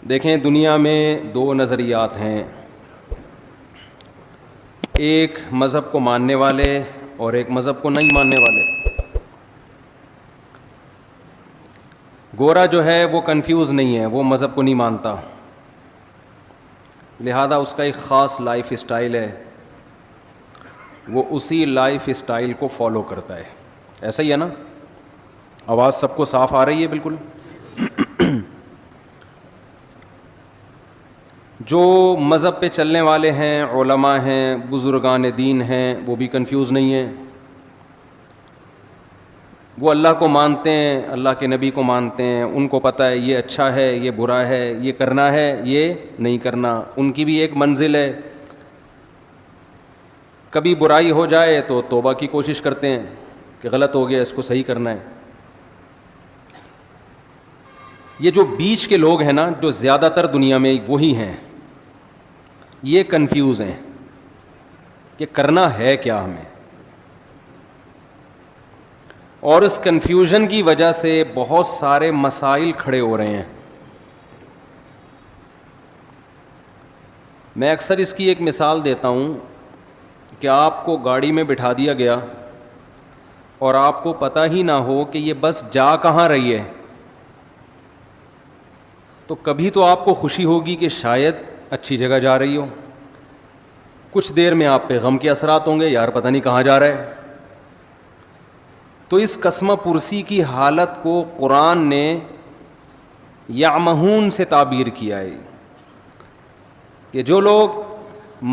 دیکھیں، دنیا میں دو نظریات ہیں، ایک مذہب کو ماننے والے اور ایک مذہب کو نہیں ماننے والے۔ گورا جو ہے وہ کنفیوز نہیں ہے، وہ مذہب کو نہیں مانتا، لہذا اس کا ایک خاص لائف اسٹائل ہے، وہ اسی لائف اسٹائل کو فالو کرتا ہے۔ ایسا ہی ہے نا؟ آواز سب کو صاف آ رہی ہے؟ بالکل۔ جو مذہب پہ چلنے والے ہیں، علماء ہیں، بزرگان دین ہیں، وہ بھی کنفیوز نہیں ہیں، وہ اللہ کو مانتے ہیں، اللہ کے نبی کو مانتے ہیں، ان کو پتہ ہے یہ اچھا ہے، یہ برا ہے، یہ کرنا ہے، یہ نہیں کرنا۔ ان کی بھی ایک منزل ہے، کبھی برائی ہو جائے تو توبہ کی کوشش کرتے ہیں کہ غلط ہو گیا، اس کو صحیح کرنا ہے۔ یہ جو بیچ کے لوگ ہیں نا، جو زیادہ تر دنیا میں وہی ہیں، یہ کنفیوز ہیں کہ کرنا ہے کیا ہمیں، اور اس کنفیوژن کی وجہ سے بہت سارے مسائل کھڑے ہو رہے ہیں۔ میں اکثر اس کی ایک مثال دیتا ہوں کہ آپ کو گاڑی میں بٹھا دیا گیا اور آپ کو پتہ ہی نہ ہو کہ یہ بس جا کہاں رہی ہے، تو کبھی تو آپ کو خوشی ہوگی کہ شاید اچھی جگہ جا رہی ہو، کچھ دیر میں آپ پہ غم کے اثرات ہوں گے، یار پتہ نہیں کہاں جا رہا ہے۔ تو اس قسمہ پرسی کی حالت کو قرآن نے یعمہون سے تعبیر کیا ہے کہ جو لوگ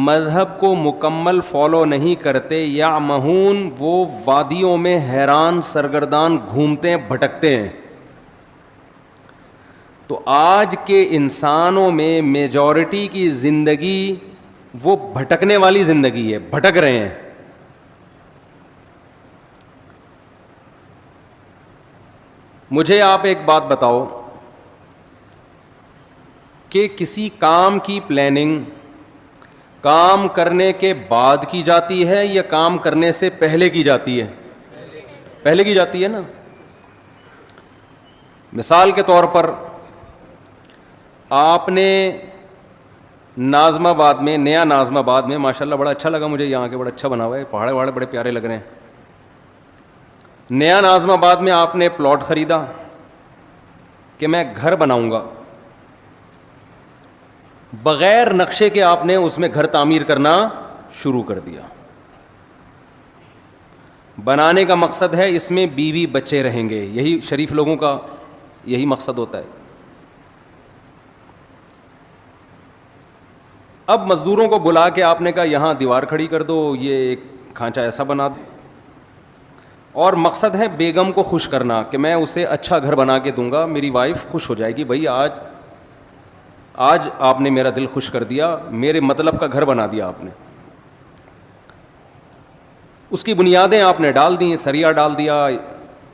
مذہب کو مکمل فالو نہیں کرتے، یعمہون، وہ وادیوں میں حیران سرگردان گھومتے ہیں، بھٹکتے ہیں۔ تو آج کے انسانوں میں میجورٹی کی زندگی وہ بھٹکنے والی زندگی ہے، بھٹک رہے ہیں۔ مجھے آپ ایک بات بتاؤ کہ کسی کام کی پلاننگ کام کرنے کے بعد کی جاتی ہے یا کام کرنے سے پہلے کی جاتی ہے؟ پہلے کی جاتی ہے نا۔ مثال کے طور پر آپ نے ناظم آباد میں، نیا ناظم آباد میں، ماشاءاللہ بڑا اچھا لگا مجھے، یہاں کے بڑا اچھا بنا ہوا ہے، پہاڑے وہاڑے بڑے پیارے لگ رہے ہیں۔ نیا ناظم آباد میں آپ نے پلاٹ خریدا کہ میں گھر بناؤں گا، بغیر نقشے کے آپ نے اس میں گھر تعمیر کرنا شروع کر دیا۔ بنانے کا مقصد ہے اس میں بیوی بچے رہیں گے، یہی شریف لوگوں کا یہی مقصد ہوتا ہے۔ اب مزدوروں کو بلا کے آپ نے کہا یہاں دیوار کھڑی کر دو، یہ ایک کھانچہ ایسا بنا دو، اور مقصد ہے بیگم کو خوش کرنا کہ میں اسے اچھا گھر بنا کے دوں گا، میری وائف خوش ہو جائے گی، بھائی آج آپ نے میرا دل خوش کر دیا، میرے مطلب کا گھر بنا دیا آپ نے۔ اس کی بنیادیں آپ نے ڈال دیں، سریا ڈال دیا،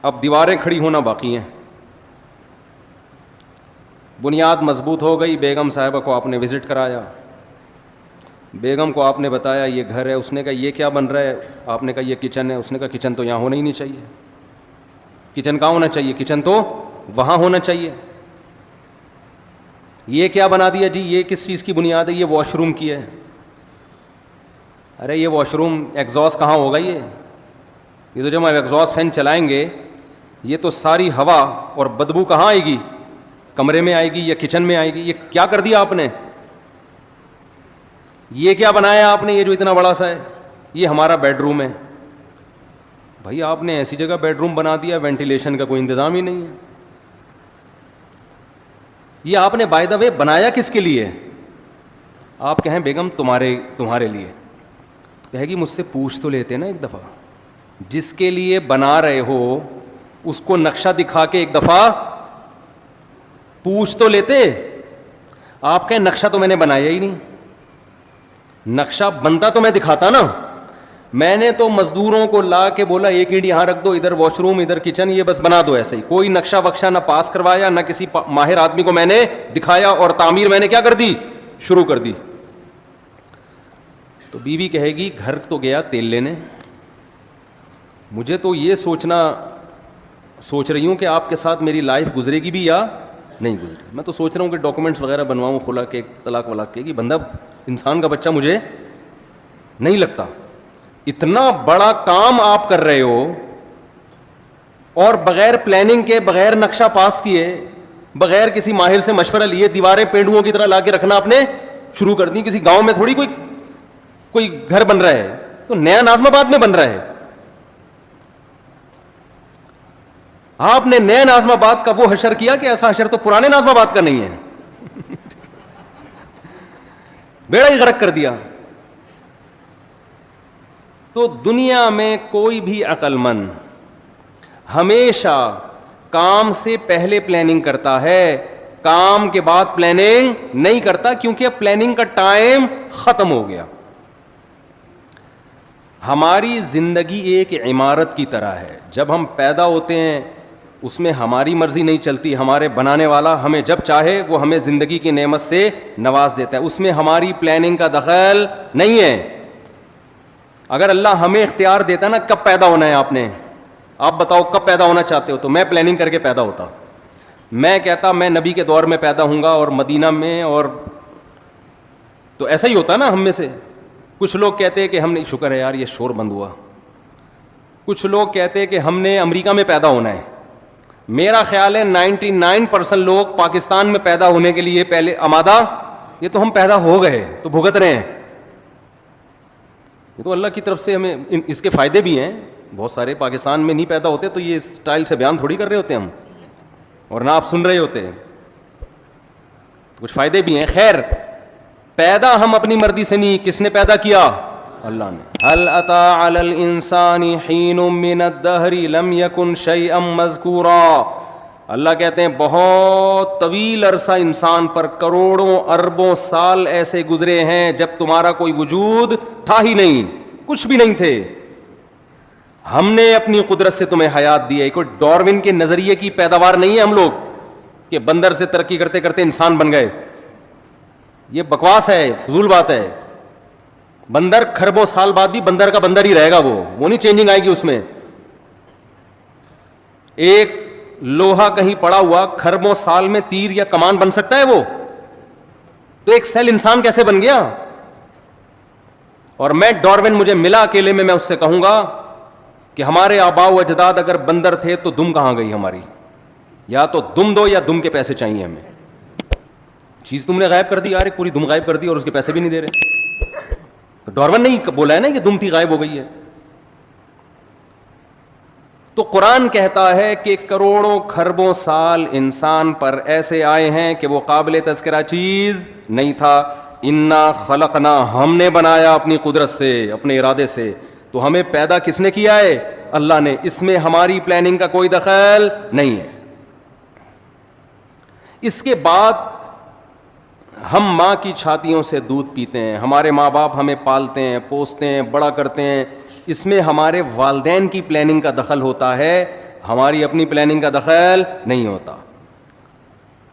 اب دیواریں کھڑی ہونا باقی ہیں۔ بنیاد مضبوط ہو گئی، بیگم صاحبہ کو آپ نے وزٹ کرایا، بیگم کو آپ نے بتایا یہ گھر ہے، اس نے کہا یہ کیا بن رہا ہے، آپ نے کہا یہ کچن ہے، اس نے کہا کچن تو یہاں ہونا ہی نہیں چاہیے، کچن کہاں ہونا چاہیے، کچن تو وہاں ہونا چاہیے۔ یہ کیا بنا دیا جی، یہ کس چیز کی بنیاد ہے، یہ واش روم کی ہے۔ ارے یہ واش روم ایگزاسٹ کہاں ہوگا، یہ تو جب ہم ایگزاسٹ فین چلائیں گے یہ تو ساری ہوا اور بدبو کہاں آئے گی، کمرے میں آئے گی یا کچن میں آئے گی۔ یہ کیا کر دیا آپ نے، یہ کیا بنایا آپ نے، یہ جو اتنا بڑا سا ہے، یہ ہمارا بیڈ روم ہے۔ بھائی آپ نے ایسی جگہ بیڈ روم بنا دیا، وینٹیلیشن کا کوئی انتظام ہی نہیں ہے۔ یہ آپ نے بائی دا وے بنایا کس کے لیے؟ آپ کہیں بیگم تمہارے لیے، کہے گی مجھ سے پوچھ تو لیتے نا ایک دفعہ، جس کے لیے بنا رہے ہو اس کو نقشہ دکھا کے ایک دفعہ پوچھ تو لیتے۔ آپ کہیں نقشہ تو میں نے بنایا ہی نہیں، نقشہ بنتا تو میں دکھاتا نا، میں نے تو مزدوروں کو لا کے بولا ایک اینٹ یہاں رکھ دو، ادھر واش روم، ادھر کچن، یہ بس بنا دو ایسے ہی، کوئی نقشہ وقشہ نہ پاس کروایا، نہ کسی ماہر آدمی کو میں نے دکھایا، اور تعمیر میں نے کیا کر دی، شروع کر دی۔ تو بیوی کہے گی گھر تو گیا تیل لینے، مجھے تو یہ سوچ رہی ہوں کہ آپ کے ساتھ میری لائف گزرے گی بھی یا نہیں گزری. میں تو سوچ رہا ہوں کہ ڈاکومنٹس وغیرہ بنواؤں خلا کے, طلاق ولاق کے, کہ بندہ انسان کا بچہ مجھے نہیں لگتا. اتنا بڑا کام آپ کر رہے ہو اور بغیر پلاننگ کے, بغیر نقشہ پاس کیے, بغیر کسی ماہر سے مشورہ لیے دیواریں پینڈوؤں کی طرح لا کے رکھنا آپ نے شروع کر دی. کسی گاؤں میں تھوڑی کوئی گھر بن رہا ہے, تو نیا ناظم آباد میں بن رہا ہے. آپ نے نئے ناظم آباد کا وہ حشر کیا کہ ایسا حشر تو پرانے ناظم آباد کا نہیں ہے. بیڑا ہی غرق کر دیا. تو دنیا میں کوئی بھی عقل مند ہمیشہ کام سے پہلے پلاننگ کرتا ہے, کام کے بعد پلاننگ نہیں کرتا, کیونکہ اب پلاننگ کا ٹائم ختم ہو گیا. ہماری زندگی ایک عمارت کی طرح ہے. جب ہم پیدا ہوتے ہیں اس میں ہماری مرضی نہیں چلتی, ہمارے بنانے والا ہمیں جب چاہے وہ ہمیں زندگی کی نعمت سے نواز دیتا ہے, اس میں ہماری پلاننگ کا دخل نہیں ہے. اگر اللہ ہمیں اختیار دیتا نا کب پیدا ہونا ہے آپ نے, آپ بتاؤ کب پیدا ہونا چاہتے ہو, تو میں پلاننگ کر کے پیدا ہوتا. میں کہتا میں نبی کے دور میں پیدا ہوں گا اور مدینہ میں, اور تو ایسا ہی ہوتا نا ہم میں سے. کچھ لوگ کہتے ہیں کہ ہم نے, شکر ہے یار یہ شور بند ہوا. کچھ لوگ کہتے ہیں کہ ہم نے امریکہ میں پیدا ہونا ہے. میرا خیال ہے 99% لوگ پاکستان میں پیدا ہونے کے لیے پہلے آمادہ, یہ تو ہم پیدا ہو گئے تو بھگت رہے ہیں. یہ تو اللہ کی طرف سے ہمیں اس کے فائدے بھی ہیں. بہت سارے پاکستان میں نہیں پیدا ہوتے تو یہ اسٹائل سے بیان تھوڑی کر رہے ہوتے ہم, اور نہ آپ سن رہے ہوتے. کچھ فائدے بھی ہیں. خیر, پیدا ہم اپنی مرضی سے نہیں, کس نے پیدا کیا؟ اللہ نے. هل اتى على الانسان حين من الدهر لم يكن شيئا مذكورا. اللہ کہتے ہیں بہت طویل عرصہ انسان پر, کروڑوں اربوں سال ایسے گزرے ہیں جب تمہارا کوئی وجود تھا ہی نہیں, کچھ بھی نہیں تھے. ہم نے اپنی قدرت سے تمہیں حیات دی ہے. کوئی ڈارون کے نظریے کی پیداوار نہیں ہے ہم لوگ کہ بندر سے ترقی کرتے کرتے انسان بن گئے. یہ بکواس ہے, فضول بات ہے. بندر کھربوں سال بعد بھی بندر کا بندر ہی رہے گا, وہ نہیں چینجنگ آئے گی اس میں. ایک لوہا کہیں پڑا ہوا کھربوں سال میں تیر یا کمان بن سکتا ہے وہ؟ تو ایک سیل انسان کیسے بن گیا؟ اور میں ڈارون مجھے ملا اکیلے میں اس سے کہوں گا کہ ہمارے آباء و اجداد اگر بندر تھے تو دم کہاں گئی ہماری؟ یا تو دم دو یا دم کے پیسے چاہیے ہمیں. چیز تم نے غائب کر دی یار, پوری دم غائب کر دی اور اس کے پیسے بھی نہیں دے رہے. تو ڈارون نہیں بولا ہے نا کہ دم تھی غائب ہو گئی ہے. تو قرآن کہتا ہے کہ کروڑوں کھربوں سال انسان پر ایسے آئے ہیں کہ وہ قابل تذکرہ چیز نہیں تھا. انا خلقنا, ہم نے بنایا اپنی قدرت سے, اپنے ارادے سے. تو ہمیں پیدا کس نے کیا ہے؟ اللہ نے. اس میں ہماری پلاننگ کا کوئی دخل نہیں ہے. اس کے بعد ہم ماں کی چھاتیوں سے دودھ پیتے ہیں, ہمارے ماں باپ ہمیں پالتے ہیں, پوستے ہیں, بڑا کرتے ہیں. اس میں ہمارے والدین کی پلاننگ کا دخل ہوتا ہے, ہماری اپنی پلاننگ کا دخل نہیں ہوتا.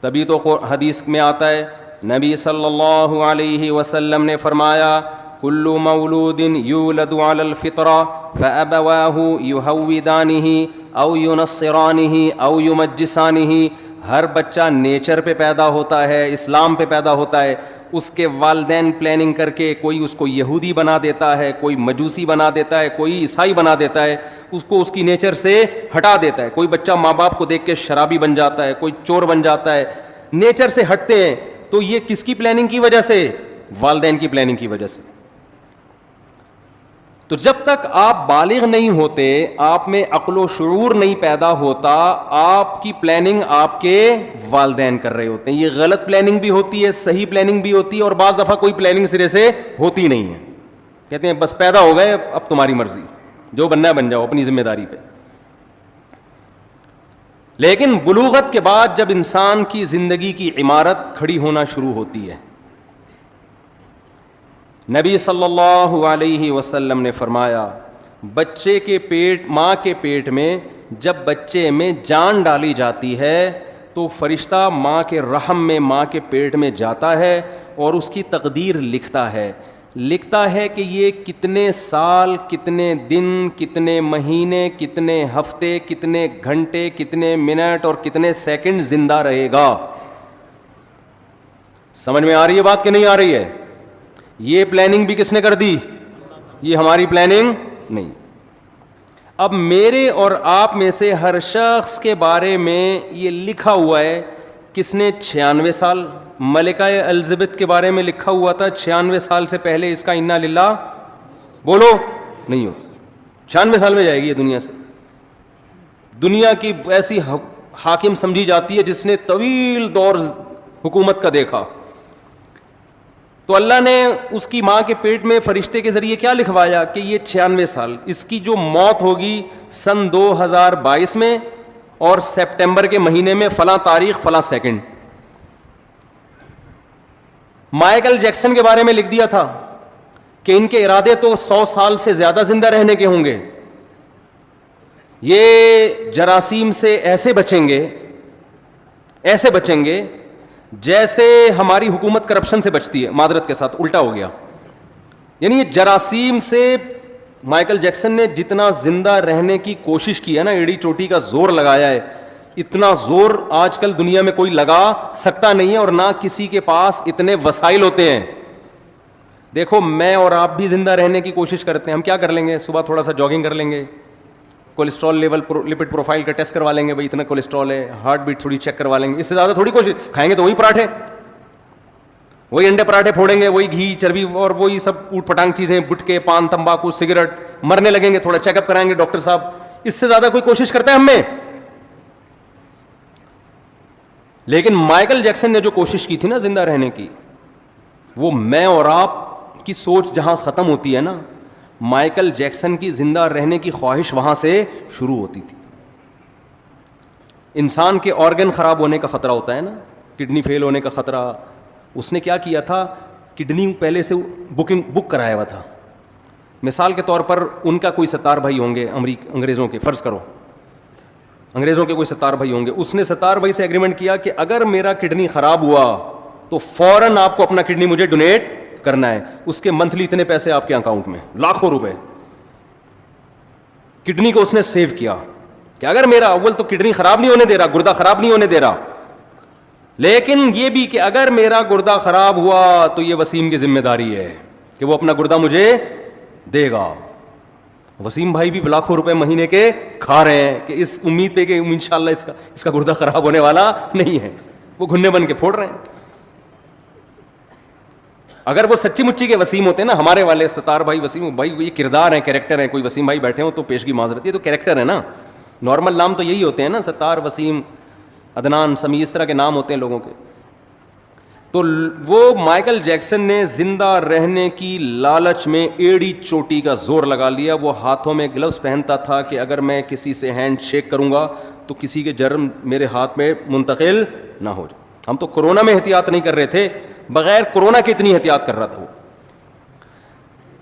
تبھی تو حدیث میں آتا ہے, نبی صلی اللہ علیہ وسلم نے فرمایا کل مولود یولد علی الفطرہ فابواہ یہودانہ او ینصرانہ او یمجسانہ. ہر بچہ نیچر پہ پیدا ہوتا ہے, اسلام پہ پیدا ہوتا ہے. اس کے والدین پلاننگ کر کے کوئی اس کو یہودی بنا دیتا ہے, کوئی مجوسی بنا دیتا ہے, کوئی عیسائی بنا دیتا ہے, اس کو اس کی نیچر سے ہٹا دیتا ہے. کوئی بچہ ماں باپ کو دیکھ کے شرابی بن جاتا ہے, کوئی چور بن جاتا ہے, نیچر سے ہٹتے ہیں. تو یہ کس کی پلاننگ کی وجہ سے؟ والدین کی پلاننگ کی وجہ سے. تو جب تک آپ بالغ نہیں ہوتے, آپ میں عقل و شعور نہیں پیدا ہوتا, آپ کی پلاننگ آپ کے والدین کر رہے ہوتے ہیں. یہ غلط پلاننگ بھی ہوتی ہے, صحیح پلاننگ بھی ہوتی ہے, اور بعض دفعہ کوئی پلاننگ سرے سے ہوتی نہیں ہے. کہتے ہیں بس پیدا ہو گئے, اب تمہاری مرضی, جو بننا ہے بن جاؤ اپنی ذمہ داری پہ. لیکن بلوغت کے بعد جب انسان کی زندگی کی عمارت کھڑی ہونا شروع ہوتی ہے, نبی صلی اللہ علیہ وسلم نے فرمایا بچے کے پیٹ, ماں کے پیٹ میں جب بچے میں جان ڈالی جاتی ہے تو فرشتہ ماں کے رحم میں, ماں کے پیٹ میں جاتا ہے اور اس کی تقدیر لکھتا ہے. لکھتا ہے کہ یہ کتنے سال, کتنے دن, کتنے مہینے, کتنے ہفتے, کتنے گھنٹے, کتنے منٹ اور کتنے سیکنڈ زندہ رہے گا. سمجھ میں آ رہی ہے بات کہ نہیں آ رہی ہے؟ یہ پلاننگ بھی کس نے کر دی؟ یہ ہماری پلاننگ نہیں. اب میرے اور آپ میں سے ہر شخص کے بارے میں یہ لکھا ہوا ہے. کس نے 96 سال, ملکہ الزبتھ کے بارے میں لکھا ہوا تھا 96 سال سے پہلے اس کا انا للہ بولو نہیں ہو. 96 سال میں جائے گی یہ دنیا سے. دنیا کی ایسی حاکم سمجھی جاتی ہے جس نے طویل دور حکومت کا دیکھا. تو اللہ نے اس کی ماں کے پیٹ میں فرشتے کے ذریعے کیا لکھوایا کہ یہ 96 سال, اس کی جو موت ہوگی سن 2022 میں اور سپٹمبر کے مہینے میں فلاں تاریخ فلاں سیکنڈ. مائیکل جیکسن کے بارے میں لکھ دیا تھا کہ ان کے ارادے تو 100 سال سے زیادہ زندہ رہنے کے ہوں گے. یہ جراثیم سے ایسے بچیں گے جیسے ہماری حکومت کرپشن سے بچتی ہے. معذرت کے ساتھ الٹا ہو گیا. یعنی یہ جراثیم سے مائیکل جیکسن نے جتنا زندہ رہنے کی کوشش کی ہے نا, ایڑی چوٹی کا زور لگایا ہے, اتنا زور آج کل دنیا میں کوئی لگا سکتا نہیں ہے, اور نہ کسی کے پاس اتنے وسائل ہوتے ہیں. دیکھو میں اور آپ بھی زندہ رہنے کی کوشش کرتے ہیں. ہم کیا کر لیں گے؟ صبح تھوڑا سا جاگنگ کر لیں گے, کولیسٹرول لیول لپڈ پروفائل کا ٹیسٹ کروا لیں گے, بھائی اتنا کولیسٹرول ہے, ہارٹ بیٹ تھوڑی چیک کروا لیں گے. اس سے زیادہ تھوڑی کوشش. کھائیں گے تو وہی پراٹھے, وہی انڈے پراٹھے پھوڑیں گے, وہی گھی چربی اور وہی سب اوٹ پٹانگ چیزیں, گٹکے, پان, تمباکو, سگریٹ. مرنے لگیں گے, تھوڑا چیک اپ کرائیں گے ڈاکٹر صاحب. اس سے زیادہ کوئی کوشش کرتا ہے ہم میں؟ لیکن مائیکل جیکسن نے جو کوشش کی تھی نا زندہ رہنے کی, وہ میں اور آپ کی سوچ جہاں ختم ہوتی ہے نا, مائیکل جیکسن کی زندہ رہنے کی خواہش وہاں سے شروع ہوتی تھی. انسان کے آرگن خراب ہونے کا خطرہ ہوتا ہے نا, کڈنی فیل ہونے کا خطرہ. اس نے کیا کیا تھا, کڈنی پہلے سے بک کرایا ہوا تھا. مثال کے طور پر ان کا کوئی 70 بھائی ہوں گے انگریزوں کے, فرض کرو انگریزوں کے کوئی 70 بھائی ہوں گے. اس نے 70 بھائی سے ایگریمنٹ کیا کہ اگر میرا کڈنی خراب ہوا تو فوراً آپ کو اپنا کڈنی مجھے ڈونیٹ کرنا ہے. اس کے منتھلی اتنے پیسے آپ کے اکاؤنٹ میں, لاکھوں روپے. کڈنی کو اس نے سیو کیا کہ اگر میرا اول تو کڈنی خراب نہیں ہونے دے رہا, گردہ خراب نہیں ہونے دے رہا, لیکن یہ بھی کہ اگر میرا گردہ خراب ہوا تو یہ وسیم کی ذمہ داری ہے کہ وہ اپنا گردہ مجھے دے گا. وسیم بھائی بھی لاکھوں روپے مہینے کے کھا رہے ہیں کہ اس امید پہ کہ انشاءاللہ اس کا گردہ خراب ہونے والا نہیں ہے. وہ گھنے بن کے پھوڑ رہے ہیں. اگر وہ سچی مچی کے وسیم ہوتے ہیں نا, ہمارے والے 70 بھائی وسیم بھائی, یہ کردار ہیں, کریکٹر ہیں. کوئی وسیم بھائی بیٹھے ہو تو پیشگی معذرت, یہ تو کریکٹر ہے نا. نارمل نام تو یہی ہوتے ہیں نا, 70, وسیم, عدنان, سمی, اس طرح کے نام ہوتے ہیں لوگوں کے. تو وہ مائیکل جیکسن نے زندہ رہنے کی لالچ میں ایڑی چوٹی کا زور لگا لیا. وہ ہاتھوں میں گلوز پہنتا تھا کہ اگر میں کسی سے ہینڈ شیک کروں گا تو کسی کے جرم میرے ہاتھ میں منتقل نہ ہو جائے. ہم تو کورونا میں احتیاط نہیں کر رہے تھے, بغیر کورونا کے اتنی احتیاط کر رہا تھا وہ.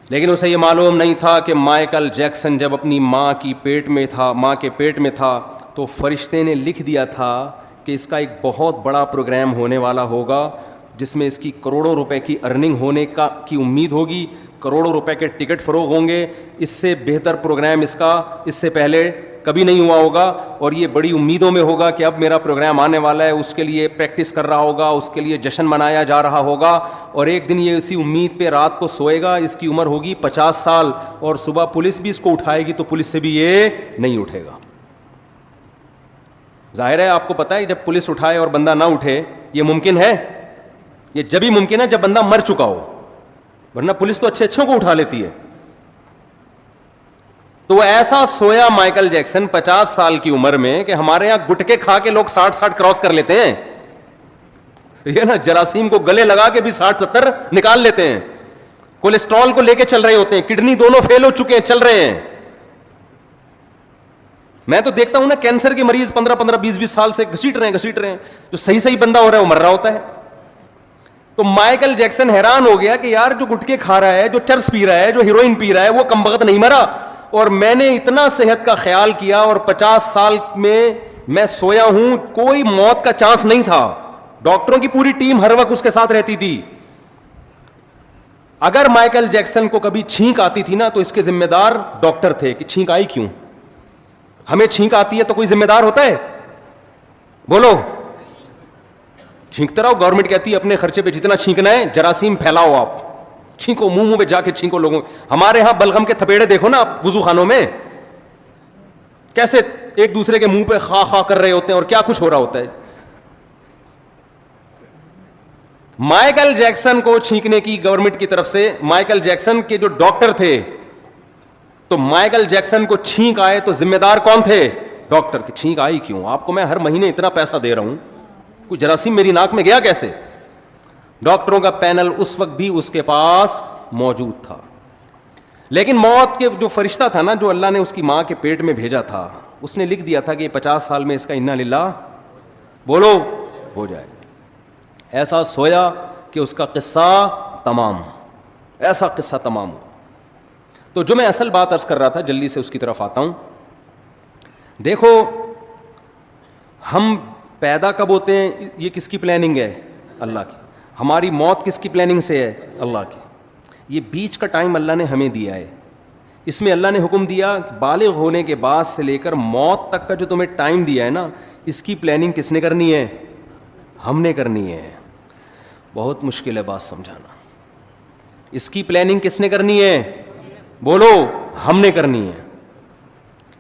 لیکن اسے یہ معلوم نہیں تھا کہ مائیکل جیکسن جب اپنی ماں کے پیٹ میں تھا تو فرشتے نے لکھ دیا تھا کہ اس کا ایک بہت بڑا پروگرام ہونے والا ہوگا جس میں اس کی کروڑوں روپے کی ارننگ ہونے کی امید ہوگی, کروڑوں روپے کے ٹکٹ فروغ ہوں گے. اس سے بہتر پروگرام اس کا اس سے پہلے کبھی نہیں ہوا ہوگا, اور یہ بڑی امیدوں میں ہوگا کہ اب میرا پروگرام آنے والا ہے. اس کے لیے پریکٹس کر رہا ہوگا, اس کے لیے جشن منایا جا رہا ہوگا, اور ایک دن یہ اسی امید پہ رات کو سوئے گا. اس کی عمر ہوگی 50 سال, اور صبح پولیس بھی اس کو اٹھائے گی تو پولیس سے بھی یہ نہیں اٹھے گا. ظاہر ہے آپ کو پتہ ہے جب پولیس اٹھائے اور بندہ نہ اٹھے یہ ممکن ہے, یہ جبھی ممکن ہے جب بندہ مر چکا ہو, ورنہ پولیس تو اچھوں کو اٹھا لیتی ہے. تو ایسا سویا مائیکل جیکسن 50 سال کی عمر میں کہ ہمارے یہاں گٹکے کھا کے لوگ 60 کراس کر لیتے ہیں, یہ نا جراثیم کو گلے لگا کے بھی 60-70 نکال لیتے ہیں. کولیسٹرول کو لے کے چل رہے ہوتے ہیں, کڈنی دونوں فیل ہو چکے ہیں, چل رہے ہیں. میں تو دیکھتا ہوں نا کینسر کے مریض 15-20 سال سے گھسیٹ رہے ہیں, جو صحیح بندہ ہو رہا ہے وہ مر رہا ہوتا ہے. تو مائیکل جیکسن حیران ہو گیا کہ یار جو گٹکے کھا رہا ہے, جو چرس پی رہا ہے, جو ہیروئن پی رہا ہے, وہ کمبخت نہیں مرا, اور میں نے اتنا صحت کا خیال کیا اور 50 سال میں سویا ہوں, کوئی موت کا چانس نہیں تھا. ڈاکٹروں کی پوری ٹیم ہر وقت اس کے ساتھ رہتی تھی. اگر مائیکل جیکسن کو کبھی چھینک آتی تھی نا تو اس کے ذمہ دار ڈاکٹر تھے کہ چھینک آئی کیوں. ہمیں چھینک آتی ہے تو کوئی ذمہ دار ہوتا ہے؟ بولو. چھینکتے رہو, گورنمنٹ کہتی ہے اپنے خرچے پہ جتنا چھینکنا ہے جراثیم پھیلاؤ, آپ چھینکو, منہ پہ جا کے چھینکو لوگوں. ہمارے ہاں بلغم کے تھپیڑے دیکھو نا آپ وضو خانوں میں, کیسے ایک دوسرے کے منہ پہ خا خا کر رہے ہوتے ہیں اور کیا کچھ ہو رہا ہوتا ہے. مائیکل جیکسن کو چھینکنے کی گورنمنٹ کی طرف سے, مائیکل جیکسن کے جو ڈاکٹر تھے, تو مائیکل جیکسن کو چھینک آئے تو ذمہ دار کون تھے؟ ڈاکٹر. کی چھینک آئی کیوں؟ آپ کو میں ہر مہینے اتنا پیسہ دے رہا ہوں, کوئی جراثیم میری ناک میں گیا کیسے؟ ڈاکٹروں کا پینل اس وقت بھی اس کے پاس موجود تھا. لیکن موت کے جو فرشتہ تھا نا, جو اللہ نے اس کی ماں کے پیٹ میں بھیجا تھا, اس نے لکھ دیا تھا کہ 50 سال میں اس کا انا للہ بولو ہو جائے. ایسا سویا کہ اس کا قصہ تمام, ایسا قصہ تمام ہوا. تو جو میں اصل بات عرض کر رہا تھا, جلدی سے اس کی طرف آتا ہوں. دیکھو ہم پیدا کب ہوتے ہیں, یہ کس کی پلاننگ ہے؟ اللہ کی. ہماری موت کس کی پلاننگ سے ہے؟ اللہ کی. یہ بیچ کا ٹائم اللہ نے ہمیں دیا ہے. اس میں اللہ نے حکم دیا کہ بالغ ہونے کے بعد سے لے کر موت تک کا جو تمہیں ٹائم دیا ہے نا, اس کی پلاننگ کس نے کرنی ہے؟ ہم نے کرنی ہے. بہت مشکل ہے بات سمجھانا. اس کی پلاننگ کس نے کرنی ہے؟ بولو, ہم نے کرنی ہے.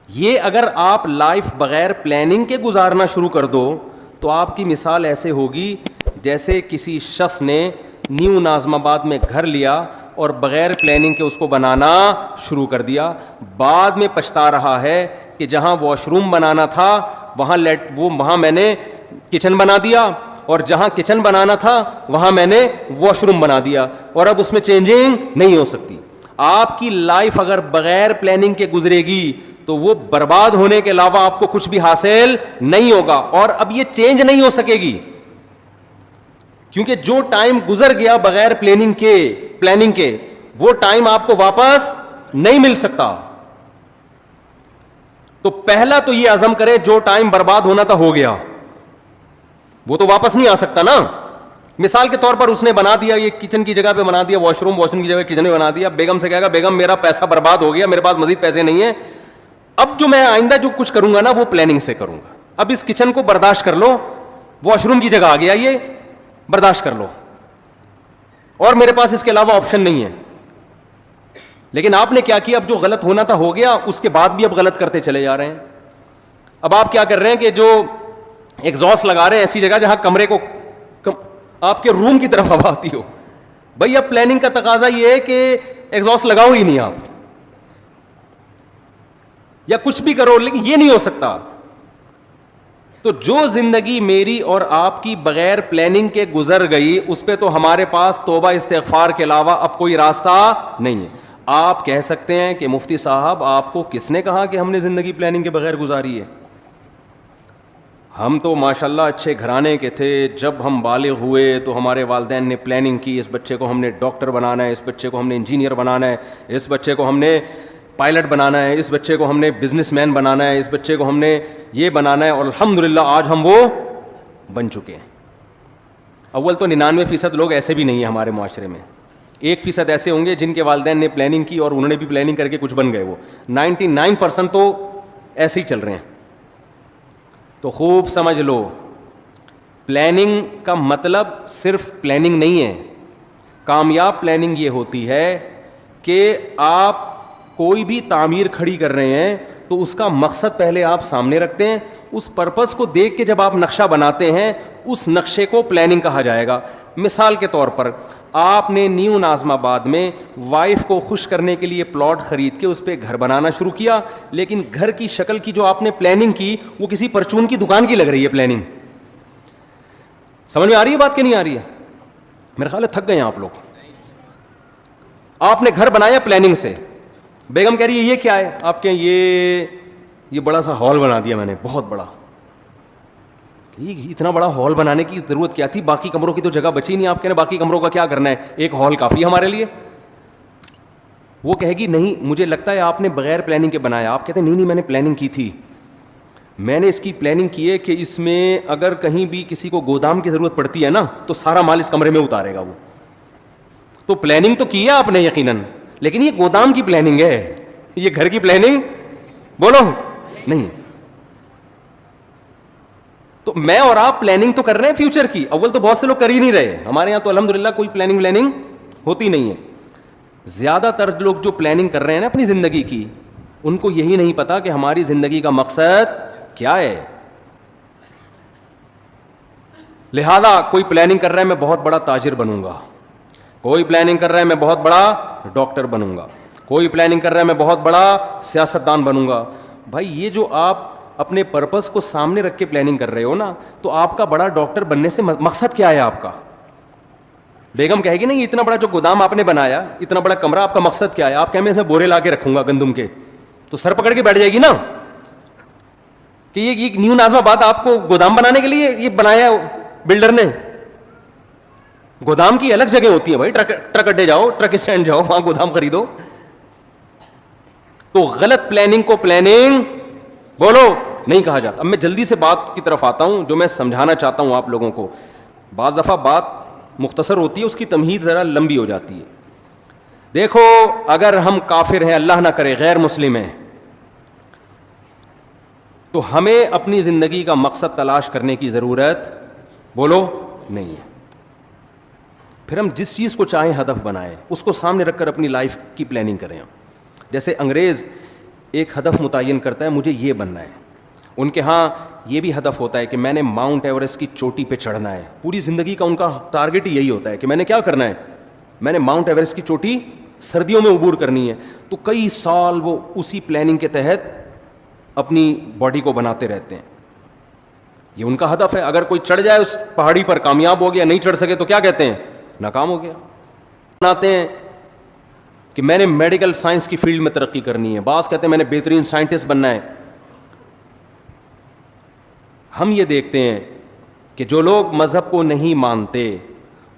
یہ اگر آپ لائف بغیر پلاننگ کے گزارنا شروع کر دو تو آپ کی مثال ایسے ہوگی جیسے کسی شخص نے نیو ناظم آباد میں گھر لیا اور بغیر پلاننگ کے اس کو بنانا شروع کر دیا. بعد میں پچھتا رہا ہے کہ جہاں واش روم بنانا تھا وہاں میں نے کچن بنا دیا, اور جہاں کچن بنانا تھا وہاں میں نے واش روم بنا دیا, اور اب اس میں چینجنگ نہیں ہو سکتی. آپ کی لائف اگر بغیر پلاننگ کے گزرے گی تو وہ برباد ہونے کے علاوہ آپ کو کچھ بھی حاصل نہیں ہوگا, اور اب یہ چینج نہیں ہو سکے گی, کیونکہ جو ٹائم گزر گیا بغیر پلاننگ کے وہ ٹائم آپ کو واپس نہیں مل سکتا. تو پہلا تو یہ عزم کریں, جو ٹائم برباد ہونا تھا ہو گیا, وہ تو واپس نہیں آ سکتا نا. مثال کے طور پر اس نے بنا دیا, یہ کچن کی جگہ پہ بنا دیا واش روم کی جگہ کچن میں بنا دیا. بیگم سے کہے گا بیگم میرا پیسہ برباد ہو گیا, میرے پاس مزید پیسے نہیں ہیں, اب جو میں آئندہ جو کچھ کروں گا نا وہ پلاننگ سے کروں گا. اب اس کچن کو برداشت کر لو, واش روم کی جگہ آ گیا, یہ برداشت کر لو, اور میرے پاس اس کے علاوہ آپشن نہیں ہے. لیکن آپ نے کیا کیا, اب جو غلط ہونا تھا ہو گیا, اس کے بعد بھی اب غلط کرتے چلے جا رہے ہیں. اب آپ کیا کر رہے ہیں کہ جو ایگزاسٹ لگا رہے ہیں ایسی جگہ جہاں کمرے کو آپ کے روم کی طرف ہوا آتی ہو. بھائی اب پلاننگ کا تقاضا یہ ہے کہ ایگزاسٹ لگاؤ ہی نہیں آپ, یا کچھ بھی کرو, لیکن یہ نہیں ہو سکتا. تو جو زندگی میری اور آپ کی بغیر پلاننگ کے گزر گئی, اس پہ تو ہمارے پاس توبہ استغفار کے علاوہ اب کوئی راستہ نہیں ہے. آپ کہہ سکتے ہیں کہ مفتی صاحب آپ کو کس نے کہا کہ ہم نے زندگی پلاننگ کے بغیر گزاری ہے؟ ہم تو ماشاءاللہ اچھے گھرانے کے تھے, جب ہم بالغ ہوئے تو ہمارے والدین نے پلاننگ کی, اس بچے کو ہم نے ڈاکٹر بنانا ہے, اس بچے کو ہم نے انجینئر بنانا ہے, اس بچے کو ہم نے پائلٹ بنانا ہے, اس بچے کو ہم نے بزنس مین بنانا ہے, اس بچے کو ہم نے یہ بنانا ہے, اور الحمدللہ آج ہم وہ بن چکے ہیں. اول تو 99% لوگ ایسے بھی نہیں ہیں ہمارے معاشرے میں, 1% ایسے ہوں گے جن کے والدین نے پلاننگ کی اور انہوں نے بھی پلاننگ کر کے کچھ بن گئے. وہ 99% تو ایسے ہی چل رہے ہیں. تو خوب سمجھ لو, پلاننگ کا مطلب صرف پلاننگ نہیں ہے. کامیاب پلاننگ یہ ہوتی ہے کہ آپ کوئی بھی تعمیر کھڑی کر رہے ہیں تو اس کا مقصد پہلے آپ سامنے رکھتے ہیں, اس پرپس کو دیکھ کے جب آپ نقشہ بناتے ہیں اس نقشے کو پلاننگ کہا جائے گا. مثال کے طور پر آپ نے نیو ناظم آباد میں وائف کو خوش کرنے کے لیے پلاٹ خرید کے اس پہ گھر بنانا شروع کیا, لیکن گھر کی شکل کی جو آپ نے پلاننگ کی وہ کسی پرچون کی دکان کی لگ رہی ہے پلاننگ. سمجھ میں آ رہی ہے بات کہ نہیں آ رہی ہے؟ میرے خیال ہے تھک گئے ہیں آپ لوگ. آپ نے گھر بنایا پلاننگ سے, بیگم کہہ رہی ہے یہ کیا ہے آپ کے, یہ بڑا سا ہال بنا دیا میں نے, بہت بڑا. اتنا بڑا ہال بنانے کی ضرورت کیا تھی, باقی کمروں کی تو جگہ بچی نہیں. آپ کہہ رہے باقی کمروں کا کیا کرنا ہے, ایک ہال کافی ہے ہمارے لیے. وہ کہے گی نہیں مجھے لگتا ہے آپ نے بغیر پلاننگ کے بنایا. آپ کہتے ہیں نہیں میں نے پلاننگ کی تھی, میں نے اس کی پلاننگ کی ہے کہ اس میں اگر کہیں بھی کسی کو گودام کی ضرورت پڑتی ہے نا تو سارا مال اس کمرے میں اتارے گا وہ. تو پلاننگ تو کی ہے آپ نے یقیناً, لیکن یہ گودام کی پلاننگ ہے, یہ گھر کی پلاننگ بولو نہیں. تو میں اور آپ پلاننگ تو کر رہے ہیں فیوچر کی, اول تو بہت سے لوگ کر ہی نہیں رہے. ہمارے یہاں تو الحمدللہ کوئی پلاننگ ہوتی نہیں ہے. زیادہ تر لوگ جو پلاننگ کر رہے ہیں نا اپنی زندگی کی, ان کو یہی نہیں پتا کہ ہماری زندگی کا مقصد کیا ہے. لہذا کوئی پلاننگ کر رہا ہے میں بہت بڑا تاجر بنوں گا, کوئی پلاننگ کر رہا ہے میں بہت بڑا ڈاکٹر بنوں گا, کوئی پلاننگ کر رہا ہے میں بہت بڑا سیاستدان بنوں گا. بھائی یہ جو آپ اپنے پرپس کو سامنے رکھ کے پلاننگ کر رہے ہو نا, تو آپ کا بڑا ڈاکٹر بننے سے مقصد کیا ہے آپ کا؟ بیگم کہے گی نہیں اتنا بڑا جو گودام آپ نے بنایا, اتنا بڑا کمرہ, آپ کا مقصد کیا ہے؟ آپ کہیں میں اس میں بورے لا کے رکھوں گا گندم کے, تو سر پکڑ کے بیٹھ جائے گی نا کہ یہ نیو نازم آباد آپ کو گودام بنانے کے لیے یہ بنایا بلڈر نے. گودام کی الگ جگہ ہوتی ہے بھائی, ٹرک اڈے جاؤ, ٹرک اسٹینڈ جاؤ, وہاں گودام خریدو. تو غلط پلاننگ کو پلاننگ بولو نہیں کہا جاتا. اب میں جلدی سے بات کی طرف آتا ہوں جو میں سمجھانا چاہتا ہوں آپ لوگوں کو. بعض دفعہ بات مختصر ہوتی ہے, اس کی تمہید ذرا لمبی ہو جاتی ہے. دیکھو اگر ہم کافر ہیں, اللہ نہ کرے غیر مسلم ہیں, تو ہمیں اپنی زندگی کا مقصد تلاش کرنے کی ضرورت بولو نہیں ہے. پھر ہم جس چیز کو چاہیں ہدف بنائیں, اس کو سامنے رکھ کر اپنی لائف کی پلاننگ کریں. جیسے انگریز ایک ہدف متعین کرتا ہے مجھے یہ بننا ہے, ان کے ہاں یہ بھی ہدف ہوتا ہے کہ میں نے ماؤنٹ ایوریسٹ کی چوٹی پہ چڑھنا ہے. پوری زندگی کا ان کا ٹارگٹ ہی یہی ہوتا ہے کہ میں نے کیا کرنا ہے, میں نے ماؤنٹ ایوریسٹ کی چوٹی سردیوں میں عبور کرنی ہے. تو کئی سال وہ اسی پلاننگ کے تحت اپنی باڈی کو بناتے رہتے ہیں. یہ ان کا ہدف ہے. اگر کوئی چڑھ جائے اس پہاڑی پر, کامیاب ہو گیا, نہیں چڑھ سکے تو کیا کہتے ہیں, ناکام ہو گیا. بناتے ہیں کہ میں نے میڈیکل سائنس کی فیلڈ میں ترقی کرنی ہے, بعض کہتے ہیں میں نے بہترین سائنٹسٹ بننا ہے. ہم یہ دیکھتے ہیں کہ جو لوگ مذہب کو نہیں مانتے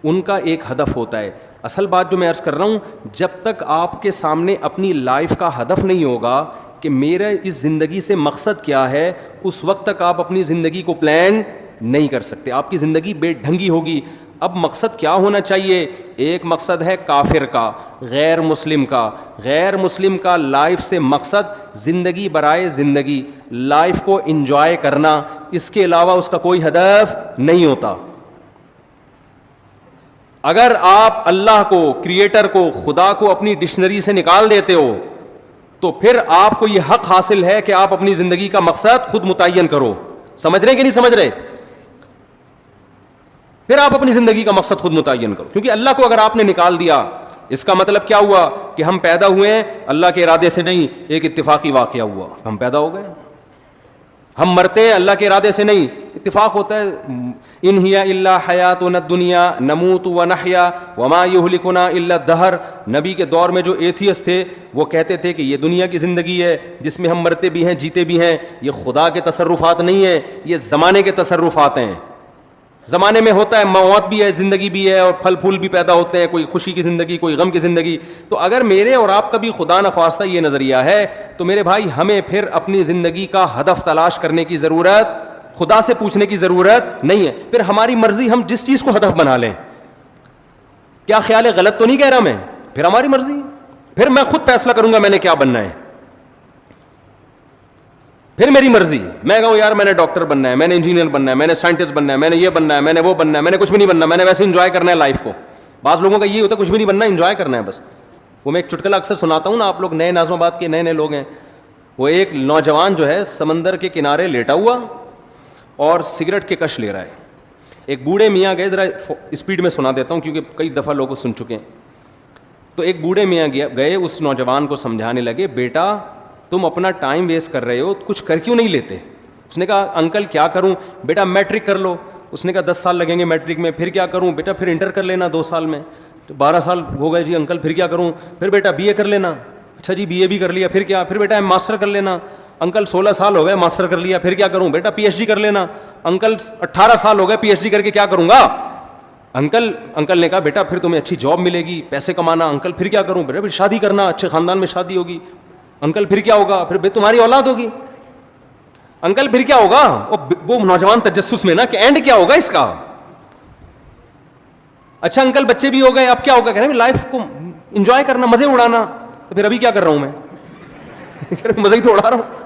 ان کا ایک ہدف ہوتا ہے. اصل بات جو میں عرض کر رہا ہوں, جب تک آپ کے سامنے اپنی لائف کا ہدف نہیں ہوگا کہ میرا اس زندگی سے مقصد کیا ہے, اس وقت تک آپ اپنی زندگی کو پلان نہیں کر سکتے. آپ کی زندگی بے ڈھنگی ہوگی. اب مقصد کیا ہونا چاہیے؟ ایک مقصد ہے کافر کا, غیر مسلم کا. غیر مسلم کا لائف سے مقصد زندگی برائے زندگی, لائف کو انجوائے کرنا, اس کے علاوہ اس کا کوئی ہدف نہیں ہوتا. اگر آپ اللہ کو, کریٹر کو, خدا کو اپنی ڈکشنری سے نکال دیتے ہو تو پھر آپ کو یہ حق حاصل ہے کہ آپ اپنی زندگی کا مقصد خود متعین کرو. سمجھ رہے ہیں کہ نہیں سمجھ رہے؟ پھر آپ اپنی زندگی کا مقصد خود متعین کرو. کیونکہ اللہ کو اگر آپ نے نکال دیا, اس کا مطلب کیا ہوا کہ ہم پیدا ہوئے ہیں اللہ کے ارادے سے نہیں, ایک اتفاقی واقعہ ہوا, ہم پیدا ہو گئے. ہم مرتے ہیں اللہ کے ارادے سے نہیں, اتفاق ہوتا ہے. ان ہی الا حیاتنا الدنیا نموت ونحیا وما یہلکنا الا الدہر. نبی کے دور میں جو ایتھیسٹ تھے وہ کہتے تھے کہ یہ دنیا کی زندگی ہے جس میں ہم مرتے بھی ہیں جیتے بھی ہیں, یہ خدا کے تصرفات نہیں ہیں, یہ زمانے کے تصرفات ہیں. زمانے میں ہوتا ہے, موت بھی ہے, زندگی بھی ہے, اور پھل پھول بھی پیدا ہوتے ہیں, کوئی خوشی کی زندگی, کوئی غم کی زندگی. تو اگر میرے اور آپ کا بھی خدا نخواستہ یہ نظریہ ہے تو میرے بھائی ہمیں پھر اپنی زندگی کا ہدف تلاش کرنے کی ضرورت, خدا سے پوچھنے کی ضرورت نہیں ہے. پھر ہماری مرضی, ہم جس چیز کو ہدف بنا لیں. کیا خیال ہے, غلط تو نہیں کہہ رہا میں؟ پھر ہماری مرضی, پھر میں خود فیصلہ کروں گا میں نے کیا بننا ہے. پھر میری مرضی, میں کہوں یار میں نے ڈاکٹر بننا ہے, میں نے انجینئر بننا ہے, میں نے سائنٹسٹ بننا ہے, میں نے یہ بننا ہے, میں نے وہ بننا ہے, میں نے کچھ بھی نہیں بننا, میں نے ویسے انجوائے کرنا ہے لائف کو. بعض لوگوں کا یہ ہوتا ہے کچھ بھی نہیں بننا, انجوائے کرنا ہے بس. وہ میں ایک چٹکلا اکثر سناتا ہوں نا, آپ لوگ نئے نازم آباد کے نئے لوگ ہیں. وہ ایک نوجوان جو ہے سمندر کے کنارے لیٹا ہوا اور سگریٹ کے کش لے رہا ہے. ایک بوڑھے میاں گئے, ذرا اسپیڈ میں سنا دیتا ہوں کیونکہ کئی دفعہ لوگ سن چکے ہیں. تو ایک بوڑھے میاں گئے اس نوجوان کو سمجھانے لگے, بیٹا تم اپنا ٹائم ویسٹ کر رہے ہو, کچھ کر کیوں نہیں لیتے؟ اس نے کہا انکل کیا کروں؟ بیٹا میٹرک کر لو. اس نے کہا 10 سال لگیں گے میٹرک میں. پھر کیا کروں؟ بیٹا پھر انٹر کر لینا 2 سال میں. 12 سال ہو گئے جی انکل, پھر کیا کروں؟ پھر بیٹا بی اے کر لینا. اچھا جی بی اے بھی کر لیا, پھر کیا؟ پھر بیٹا ماسٹر کر لینا. انکل 16 سال ہو گئے ماسٹر کر لیا, پھر کیا کروں؟ بیٹا پی ایچ ڈی کر لینا. انکل 18 سال ہو گئے پی ایچ ڈی کر کے کیا کروں گا؟ انکل نے کہا بیٹا پھر تمہیں اچھی جاب ملے گی, پیسے کمانا. انکل پھر کیا کروں؟ بیٹا پھر شادی کرنا, اچھے خاندان میں شادی ہوگی. انکل پھر کیا ہوگا؟ پھر تمہاری اولاد ہوگی. انکل پھر کیا ہوگا؟ وہ نوجوان تجسس میں نا کہ اینڈ کیا ہوگا اس کا. اچھا انکل بچے بھی ہو گئے, اب کیا ہوگا؟ کہہ رہے ہیں لائف کو انجوائے کرنا, مزے اڑانا. تو پھر ابھی کیا کر رہا ہوں میں؟ مزے ہی تو اڑا رہا ہوں.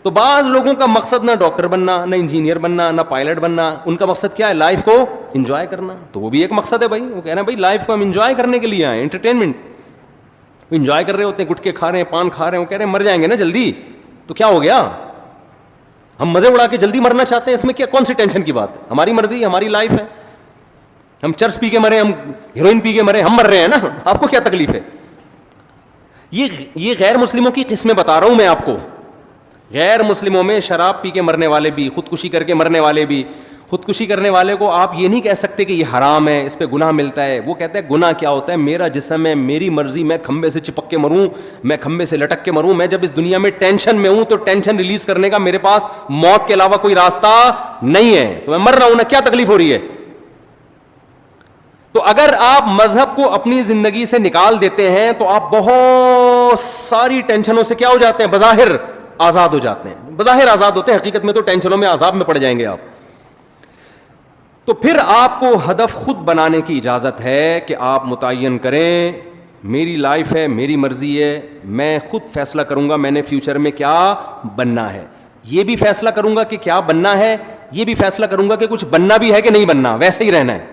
تو بعض لوگوں کا مقصد نہ ڈاکٹر بننا, نہ انجینئر بننا, نہ پائلٹ بننا, ان کا مقصد کیا ہے؟ لائف کو انجوائے کرنا. تو وہ بھی ایک مقصد ہے بھائی. وہ کہہ رہے ہیں بھائی لائف کو ہم انجوائے کرنے کے لیے آئے, انٹرٹینمنٹ. وہ انجوائے کر رہے ہوتے ہیں, گٹکے کھا رہے ہیں, پان کھا رہے ہیں, وہ کہہ رہے ہیں مر جائیں گے نا جلدی, تو کیا ہو گیا؟ ہم مزے اڑا کے جلدی مرنا چاہتے ہیں, اس میں کیا کون سی ٹینشن کی بات ہے؟ ہماری مرضی, ہماری لائف ہے. ہم چرس پی کے مرے, ہم ہیروئن پی کے مرے, ہم مر رہے ہیں نا, آپ کو کیا تکلیف ہے؟ یہ غیر مسلموں کی قسمیں بتا رہا ہوں میں آپ کو. غیر مسلموں میں شراب پی کے مرنے والے بھی, خودکشی کر کے مرنے والے بھی. خودکشی کرنے والے کو آپ یہ نہیں کہہ سکتے کہ یہ حرام ہے, اس پہ گناہ ملتا ہے. وہ کہتے ہیں گناہ کیا ہوتا ہے؟ میرا جسم ہے, میری مرضی, میں کھمبے سے چپک کے مروں, میں کھمبے سے لٹک کے مروں. میں جب اس دنیا میں ٹینشن میں ہوں تو ٹینشن ریلیز کرنے کا میرے پاس موت کے علاوہ کوئی راستہ نہیں ہے, تو میں مر رہا ہوں نا, کیا تکلیف ہو رہی ہے؟ تو اگر آپ مذہب کو اپنی زندگی سے نکال دیتے ہیں تو آپ بہت ساری ٹینشنوں سے کیا ہو جاتے ہیں؟ بظاہر آزاد ہو جاتے ہیں. بظاہر آزاد ہوتے ہیں, حقیقت میں تو ٹینشنوں میں عذاب میں پڑ جائیں گے آپ. تو پھر آپ کو ہدف خود بنانے کی اجازت ہے کہ آپ متعین کریں میری لائف ہے, میری مرضی ہے, میں خود فیصلہ کروں گا میں نے فیوچر میں کیا بننا ہے. یہ بھی فیصلہ کروں گا کہ کیا بننا ہے, یہ بھی فیصلہ کروں گا کہ کچھ بننا بھی ہے کہ نہیں بننا, ویسے ہی رہنا ہے.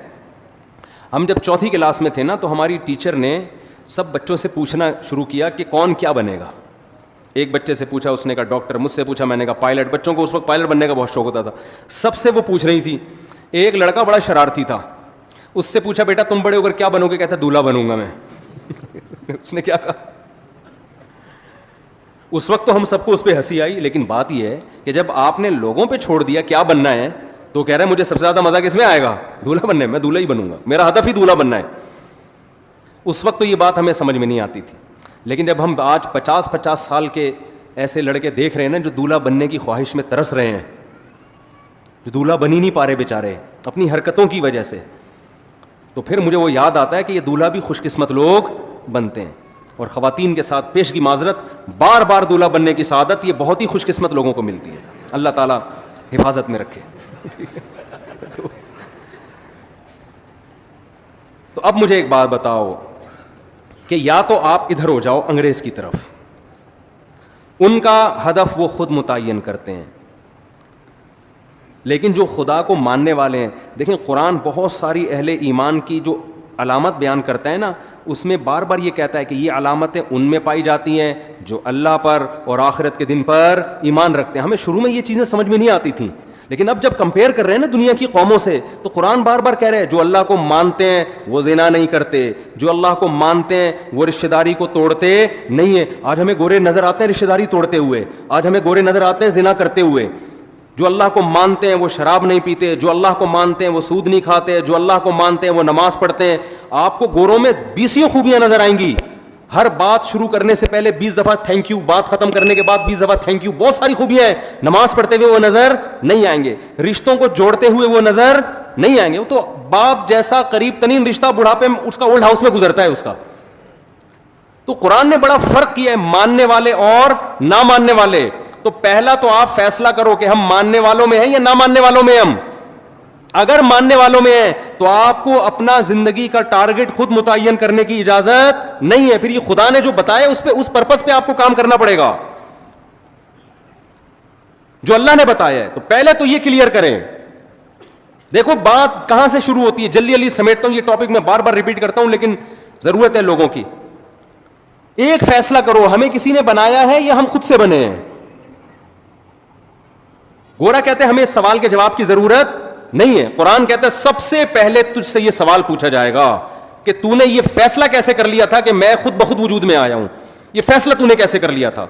ہم جب چوتھی کلاس میں تھے نا, تو ہماری ٹیچر نے سب بچوں سے پوچھنا شروع کیا کہ کون کیا بنے گا. ایک بچے سے پوچھا, اس نے کہا ڈاکٹر. مجھ سے پوچھا, میں نے کہا پائلٹ. بچوں کو اس وقت پائلٹ بننے کا بہت شوق ہوتا تھا. سب سے وہ پوچھ رہی تھی. ایک لڑکا بڑا شرارتی تھا, اس سے پوچھا بیٹا تم بڑے ہو کر کیا بنو گے؟ کہتا دولہا بنوں گا میں. اس نے کیا کہا؟ اس وقت تو ہم سب کو اس پہ ہنسی آئی, لیکن بات یہ ہے کہ جب آپ نے لوگوں پہ چھوڑ دیا کیا بننا ہے, تو کہہ رہا ہے مجھے سب سے زیادہ مزہ کس میں آئے گا؟ دولہا بننے میں. میں دولہا ہی بنوں گا, میرا ہدف ہی دولہا بننا ہے. اس وقت تو یہ بات ہمیں سمجھ میں نہیں آتی تھی, لیکن جب ہم آج 50 سال کے ایسے لڑکے دیکھ رہے ہیں نا جو دولہا بننے کی خواہش میں ترس رہے ہیں, جو دولہا بن ہی نہیں پا رہے بیچارے اپنی حرکتوں کی وجہ سے, تو پھر مجھے وہ یاد آتا ہے کہ یہ دولہا بھی خوش قسمت لوگ بنتے ہیں. اور خواتین کے ساتھ پیش کی معذرت, بار بار دولہا بننے کی سعادت یہ بہت ہی خوش قسمت لوگوں کو ملتی ہے. اللہ تعالیٰ حفاظت میں رکھے. تو اب مجھے ایک بات بتاؤ کہ یا تو آپ ادھر ہو جاؤ انگریز کی طرف, ان کا ہدف وہ خود متعین کرتے ہیں, لیکن جو خدا کو ماننے والے ہیں, دیکھیں قرآن بہت ساری اہل ایمان کی جو علامت بیان کرتا ہے نا, اس میں بار بار یہ کہتا ہے کہ یہ علامتیں ان میں پائی جاتی ہیں جو اللہ پر اور آخرت کے دن پر ایمان رکھتے ہیں. ہمیں شروع میں یہ چیزیں سمجھ میں نہیں آتی تھیں, لیکن اب جب کمپیئر کر رہے ہیں نا دنیا کی قوموں سے, تو قرآن بار بار کہہ رہے ہیں جو اللہ کو مانتے ہیں وہ زنا نہیں کرتے, جو اللہ کو مانتے ہیں وہ رشتہ داری کو توڑتے نہیں ہیں. آج ہمیں گورے نظر آتے ہیں رشتہ داری توڑتے ہوئے, آج ہمیں گورے نظر آتے ہیں زنا کرتے ہوئے. جو اللہ کو مانتے ہیں وہ شراب نہیں پیتے, جو اللہ کو مانتے ہیں وہ سود نہیں کھاتے, جو اللہ کو مانتے ہیں وہ نماز پڑھتے ہیں. آپ کو گوروں میں 20 خوبیاں نظر آئیں گی. ہر بات شروع کرنے سے پہلے 20 دفعہ تھینک یو, بات ختم کرنے کے بعد 20 دفعہ تھینک یو. بہت ساری خوبیاں ہیں. نماز پڑھتے ہوئے وہ نظر نہیں آئیں گے, رشتوں کو جوڑتے ہوئے وہ نظر نہیں آئیں گے. وہ تو باپ جیسا قریب ترین رشتہ بڑھاپے میں اس کا اولڈ ہاؤس میں گزرتا ہے اس کا. تو قرآن نے بڑا فرق کیا ہے ماننے والے اور نہ ماننے والے. تو پہلا تو آپ فیصلہ کرو کہ ہم ماننے والوں میں ہیں یا نہ ماننے والوں میں. ہم اگر ماننے والوں میں ہیں تو آپ کو اپنا زندگی کا ٹارگٹ خود متعین کرنے کی اجازت نہیں ہے. پھر یہ خدا نے جو بتایا اس پہ, اس پرپس پہ آپ کو کام کرنا پڑے گا جو اللہ نے بتایا ہے. تو پہلے تو یہ کلیئر کریں. دیکھو بات کہاں سے شروع ہوتی ہے, جلدی جلدی سمیٹتا ہوں, یہ ٹاپک میں بار بار ریپیٹ کرتا ہوں لیکن ضرورت ہے لوگوں کی. ایک فیصلہ کرو, ہمیں کسی نے بنایا ہے یا ہم خود سے بنے ہیں. گورا کہتے ہیں ہمیں اس سوال کے جواب کی ضرورت نہیں ہے. قرآن کہتا ہے سب سے پہلے تجھ سے یہ سوال پوچھا جائے گا کہ تو نے یہ فیصلہ کیسے کر لیا تھا کہ میں خود بخود وجود میں آیا ہوں. یہ فیصلہ تو نے کیسے کر لیا تھا.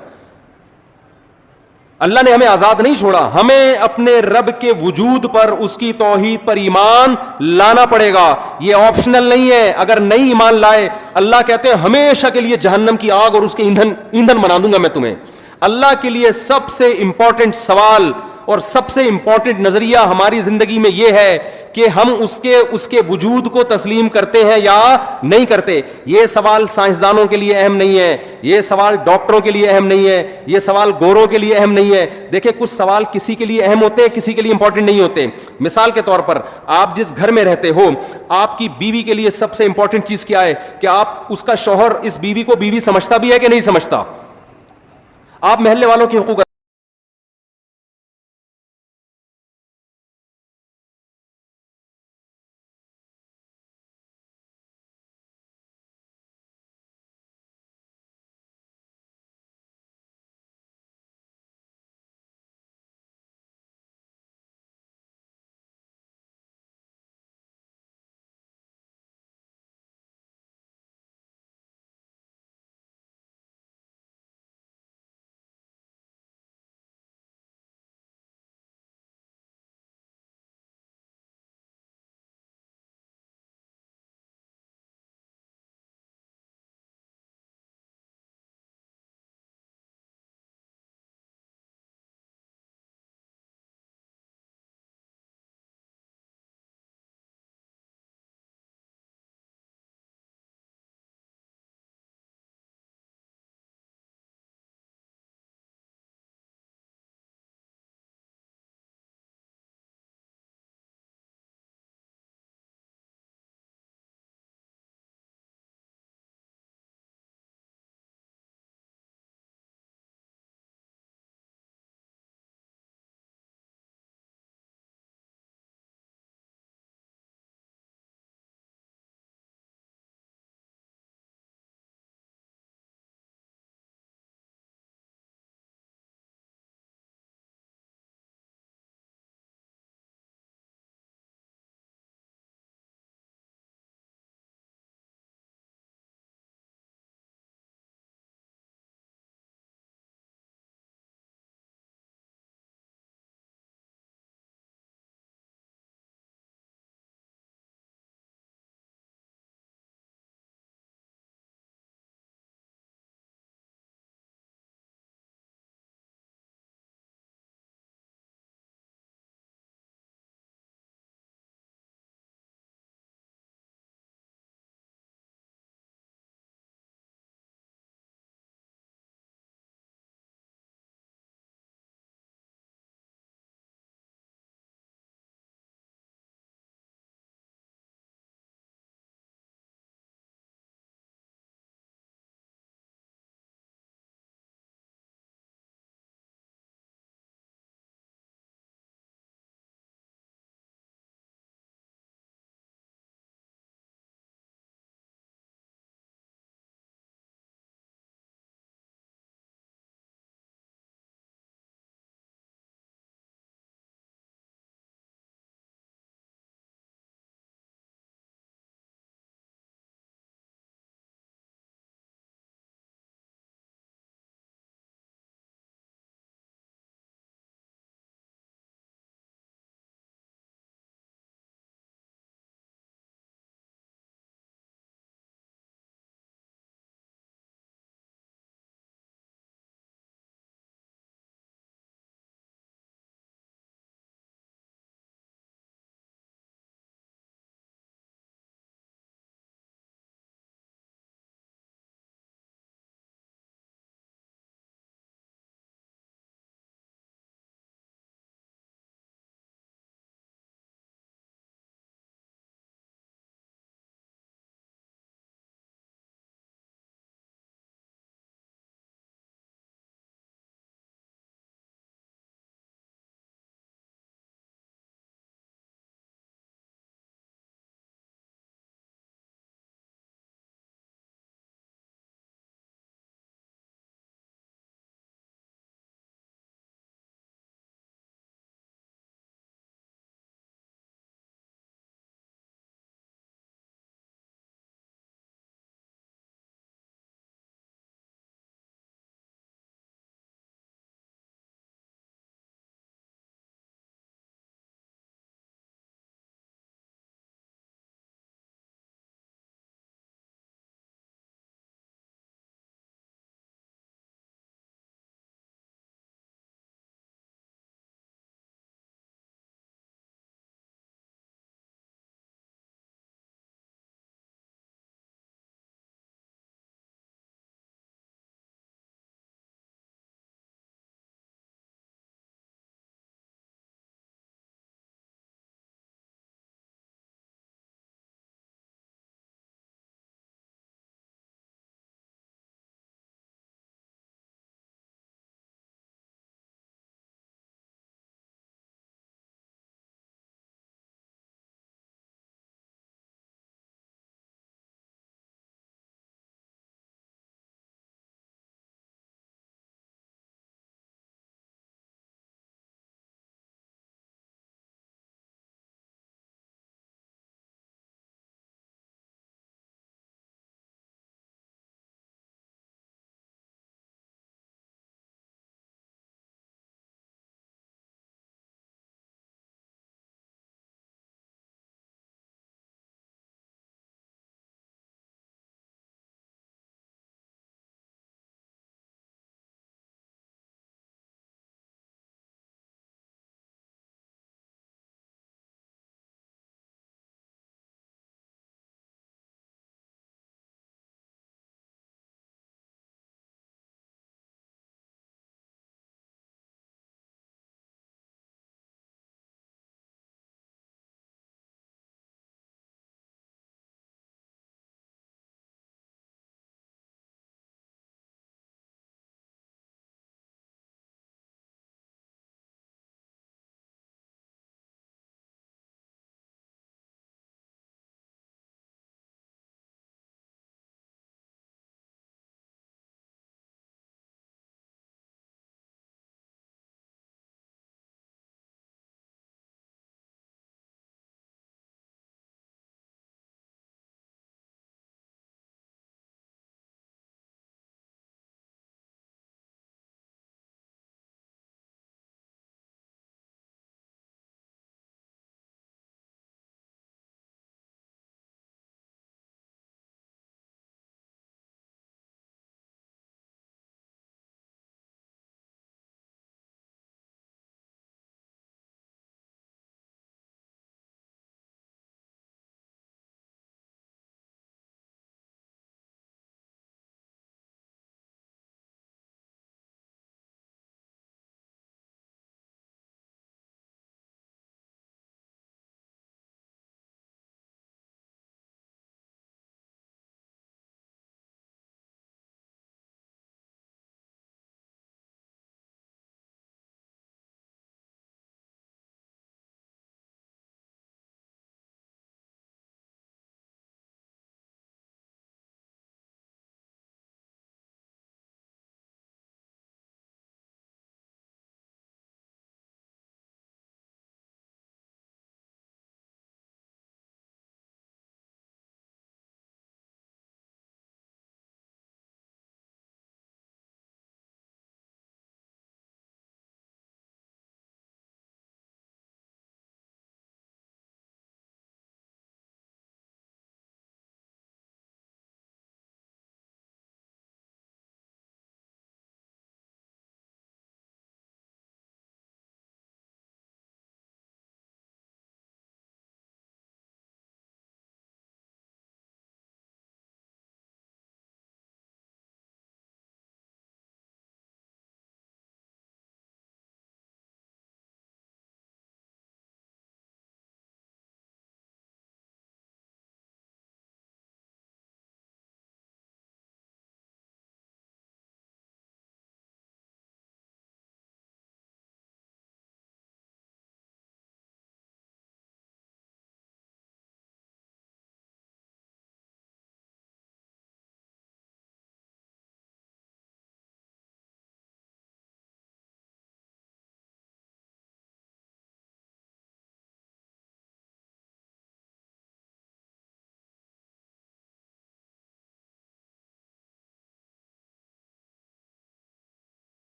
اللہ نے ہمیں آزاد نہیں چھوڑا, ہمیں اپنے رب کے وجود پر, اس کی توحید پر ایمان لانا پڑے گا. یہ آپشنل نہیں ہے. اگر نہیں ایمان لائے, اللہ کہتے ہیں ہمیشہ کے لیے جہنم کی آگ اور اس کے ایندھن بنا دوں گا میں تمہیں. اللہ کے لیے سب سے امپورٹنٹ سوال اور سب سے امپورٹنٹ نظریہ ہماری زندگی میں یہ ہے کہ ہم اس کے وجود کو تسلیم کرتے ہیں یا نہیں کرتے. یہ سوال سائنسدانوں کے لیے اہم نہیں ہے, یہ سوال ڈاکٹروں کے لیے اہم نہیں ہے, یہ سوال گوروں کے لیے اہم نہیں ہے. دیکھیں کچھ سوال کسی کے لیے اہم ہوتے ہیں, کسی کے لیے امپورٹنٹ نہیں ہوتے. مثال کے طور پر آپ جس گھر میں رہتے ہو, آپ کی بیوی کے لیے سب سے امپورٹنٹ چیز کیا ہے کہ اس کا شوہر اس بیوی کو بیوی سمجھتا بھی ہے کہ نہیں سمجھتا. آپ محلے والوں کے حقوق